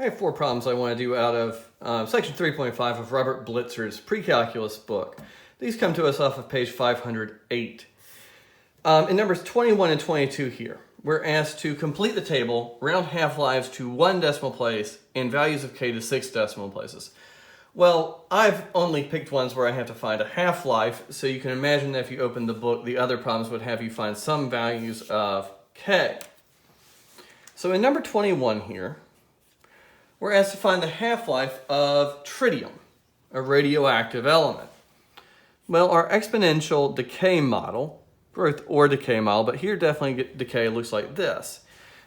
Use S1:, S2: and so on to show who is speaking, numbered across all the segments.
S1: I have 4 problems I want to do out of section 3.5 of Robert Blitzer's pre-calculus book. These come to us off of page 508. In numbers 21 and 22 here, we're asked to complete the table, round half-lives to 1 decimal place, and values of k to 6 decimal places. Well, I've only picked ones where I have to find a half-life, so you can imagine that if you open the book, the other problems would have you find some values of k. So in number 21 here, we're asked to find the half-life of tritium, a radioactive element. Well, our exponential decay model, growth or decay model, but here definitely decay looks like this.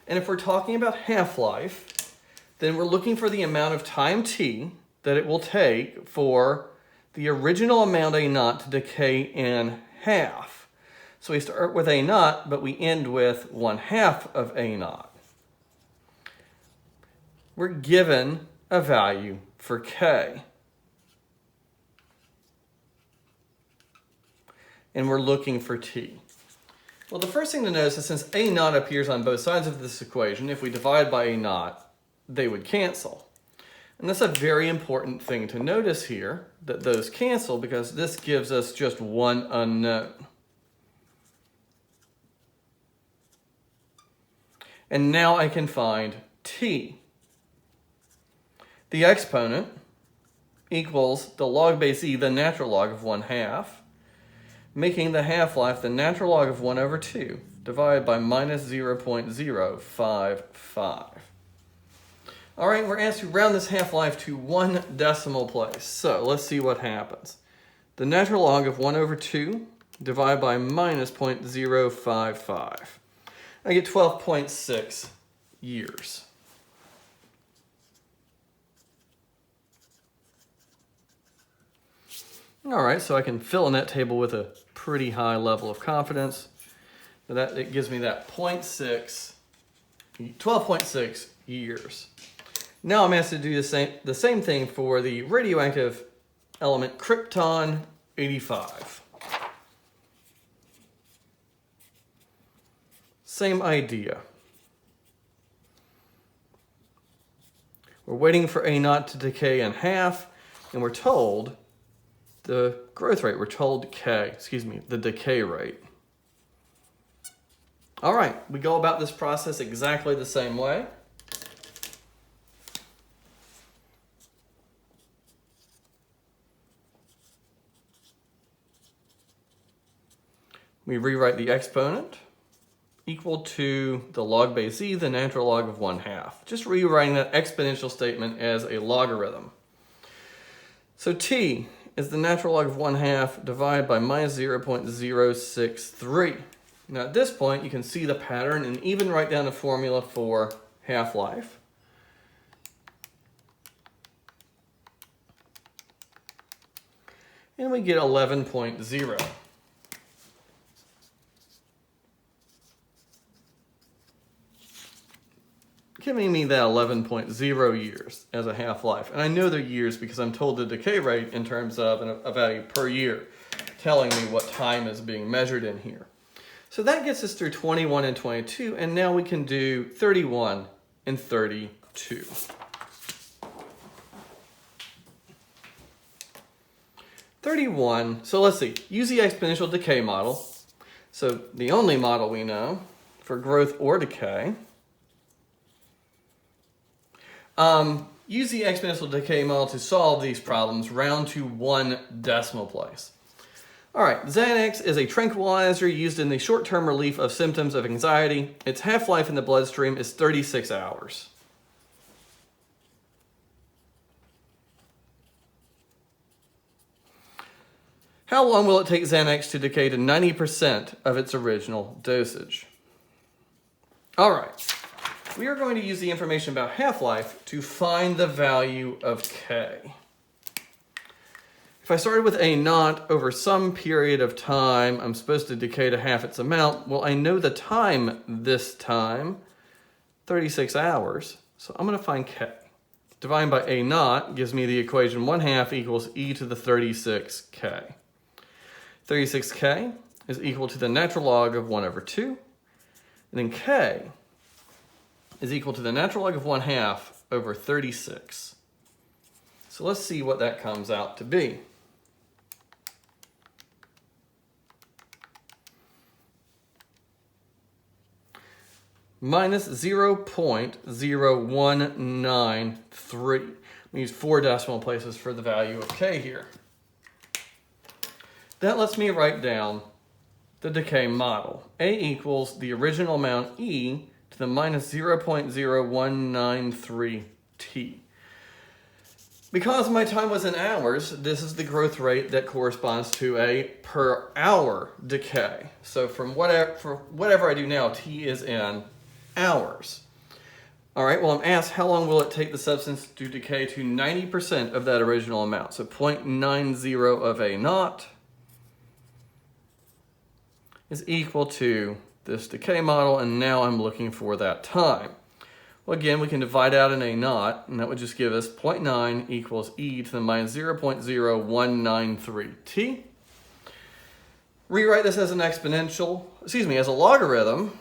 S1: And if we're talking about half-life, then we're looking for the amount of time t that it will take for the original amount A naught to decay in half. So we start with A naught, but we end with 1/2 of A naught. We're given a value for k. And we're looking for t. Well, the first thing to notice is since A naught appears on both sides of this equation, if we divide by A naught, they would cancel. And that's a very important thing to notice here, that those cancel, because this gives us just one unknown. And now I can find t. The exponent equals the log base e, the natural log of 1/2, making the half-life the natural log of 1/2 divided by minus 0.055. All right, we're asked to round this half-life to 1 decimal place. So let's see what happens. The natural log of 1/2 divided by minus 0.055. I get 12.6 years. All right, so I can fill in that table with a pretty high level of confidence. It gives me that 12.6 years. Now I'm asked to do the same thing for the radioactive element krypton 85. Same idea. We're waiting for A naught to decay in half, and we're told the growth rate, we're told the decay rate. All right, we go about this process exactly the same way. We rewrite the exponent equal to the log base e, the natural log of 1/2. Just rewriting that exponential statement as a logarithm. So t is the natural log of 1/2 divided by minus 0.063. Now at this point you can see the pattern and even write down the formula for half-life. And we get 11.0. Giving me that 11.0 years as a half-life. And I know they're years because I'm told the decay rate in terms of a value per year, telling me what time is being measured in here. So that gets us through 21 and 22, and now we can do 31 and 32. So let's see, use the exponential decay model. So the only model we know for growth or decay. Use the exponential decay model to solve these problems, round to 1 decimal place. All right, Xanax is a tranquilizer used in the short-term relief of symptoms of anxiety. Its half-life in the bloodstream is 36 hours. How long will it take Xanax to decay to 90% of its original dosage? All right. We are going to use the information about half-life to find the value of k. If I started with A naught over some period of time, I'm supposed to decay to half its amount. Well, I know the time this time, 36 hours, so I'm going to find k. Dividing by A naught gives me the equation 1/2 equals e to the 36k. 36k is equal to the natural log of 1/2, and then k is equal to the natural log of 1/2 over 36. So let's see what that comes out to be. Minus 0.0193. We use 4 decimal places for the value of k here. That lets me write down the decay model. A equals the original amount E to the minus 0.0193 t. Because my time was in hours, this is the growth rate that corresponds to a per hour decay. So for whatever I do now, t is in hours. All right, well, I'm asked how long will it take the substance to decay to 90% of that original amount. So 0.90 of A naught is equal to this decay model, and now I'm looking for that time. Well, again, we can divide out an A naught, and that would just give us 0.9 equals E to the minus 0.0193 t. Rewrite this as an exponential, as a logarithm.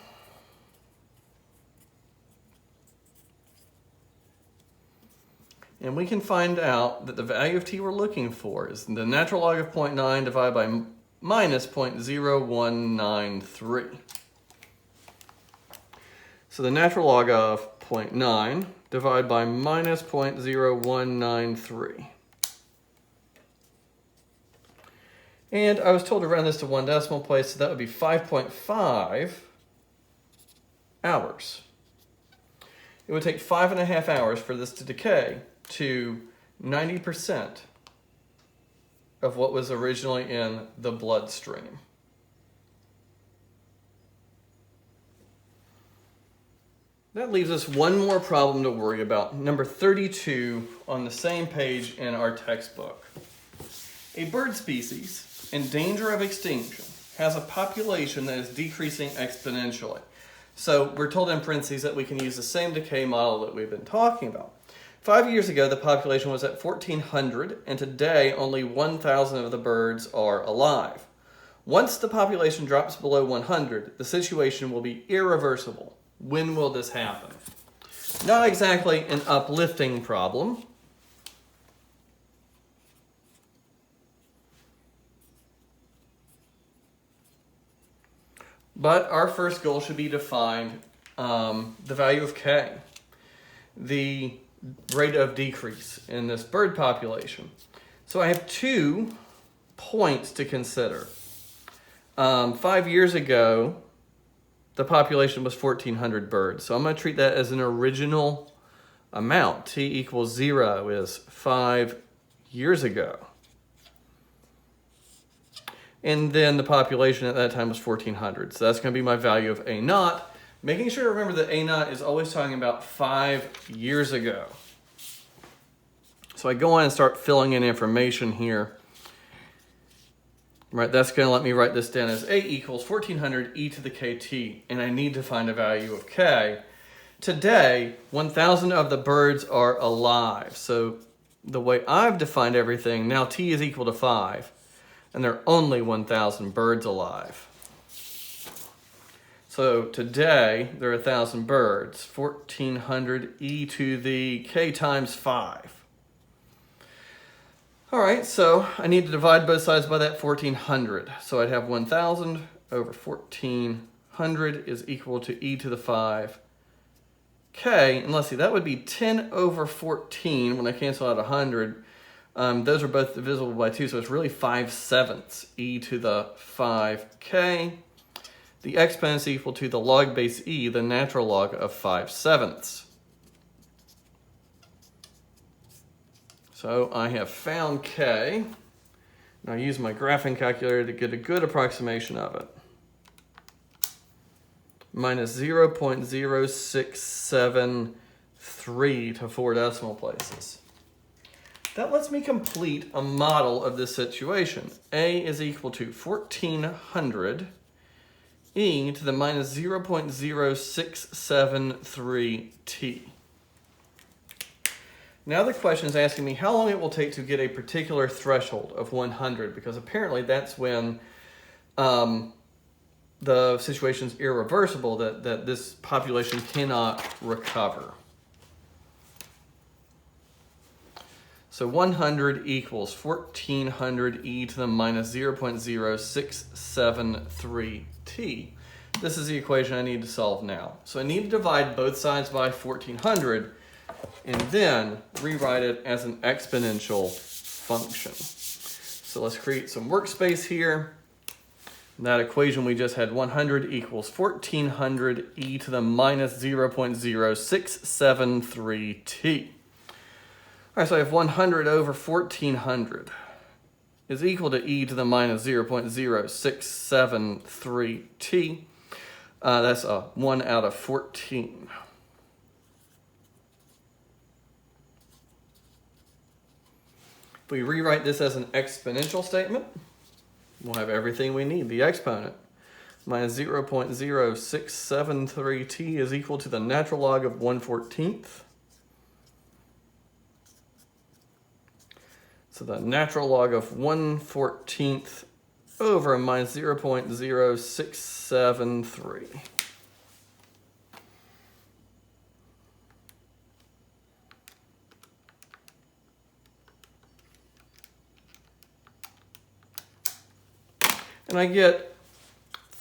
S1: And we can find out that the value of t we're looking for is the natural log of 0.9 divided by minus 0.0193. So the natural log of 0.9 divided by minus 0.0193. And I was told to round this to 1 decimal place, so that would be 5.5 hours. It would take 5.5 hours for this to decay to 90% of what was originally in the bloodstream. That leaves us one more problem to worry about, number 32 on the same page in our textbook. A bird species in danger of extinction has a population that is decreasing exponentially. So we're told in parentheses that we can use the same decay model that we've been talking about. 5 years ago, the population was at 1,400, and today only 1,000 of the birds are alive. Once the population drops below 100, the situation will be irreversible. When will this happen? Not exactly an uplifting problem. But our first goal should be to find the value of k, the rate of decrease in this bird population. So I have 2 points to consider. 5 years ago, the population was 1,400 birds. So I'm going to treat that as an original amount. T equals 0 is 5 years ago. And then the population at that time was 1,400. So that's going to be my value of A naught. Making sure to remember that A naught is always talking about 5 years ago. So I go on and start filling in information here. Right, that's going to let me write this down as A equals 1,400 e to the kt, and I need to find a value of k. Today, 1,000 of the birds are alive. So the way I've defined everything, now t is equal to 5, and there are only 1,000 birds alive. So today, there are 1,000 birds, 1,400 e to the k times 5. All right, so I need to divide both sides by that 1,400. So I'd have 1,000 over 1,400 is equal to e to the 5 k. And let's see, that would be 10 over 14 when I cancel out 100. Those are both divisible by 2, so it's really 5/7 e to the 5k. The exponent is equal to the log base e, the natural log of 5/7. So I have found k, and I use my graphing calculator to get a good approximation of it. Minus 0.0673 to 4 decimal places. That lets me complete a model of this situation. A is equal to 1,400 e to the minus 0.0673 t. Now the question is asking me how long it will take to get a particular threshold of 100, because apparently that's when the situation's irreversible, that this population cannot recover. So 100 equals 1400 e to the minus 0.0673 t. This is the equation I need to solve now. So I need to divide both sides by 1400 and then rewrite it as an exponential function. So let's create some workspace here. That equation we just had, 100 equals 1400 e to the minus 0.0673 t. All right, so I have 100 over 1400 is equal to e to the minus 0.0673 t. That's a 1 out of 14. If we rewrite this as an exponential statement, we'll have everything we need. The exponent minus 0.0673 t is equal to the natural log of 1/14. So the natural log of 1/14 over minus 0.0673. And I get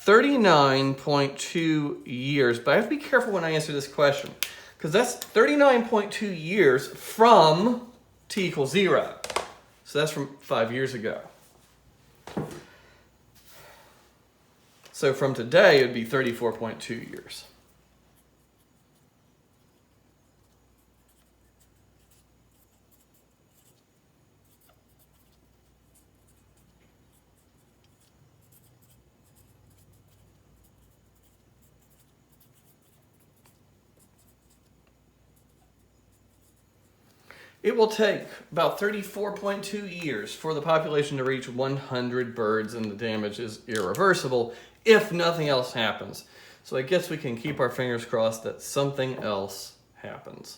S1: 39.2 years, but I have to be careful when I answer this question, because that's 39.2 years from t equals 0. So that's from 5 years ago. So from today, it would be 34.2 years. It will take about 34.2 years for the population to reach 100 birds, and the damage is irreversible if nothing else happens. So I guess we can keep our fingers crossed that something else happens.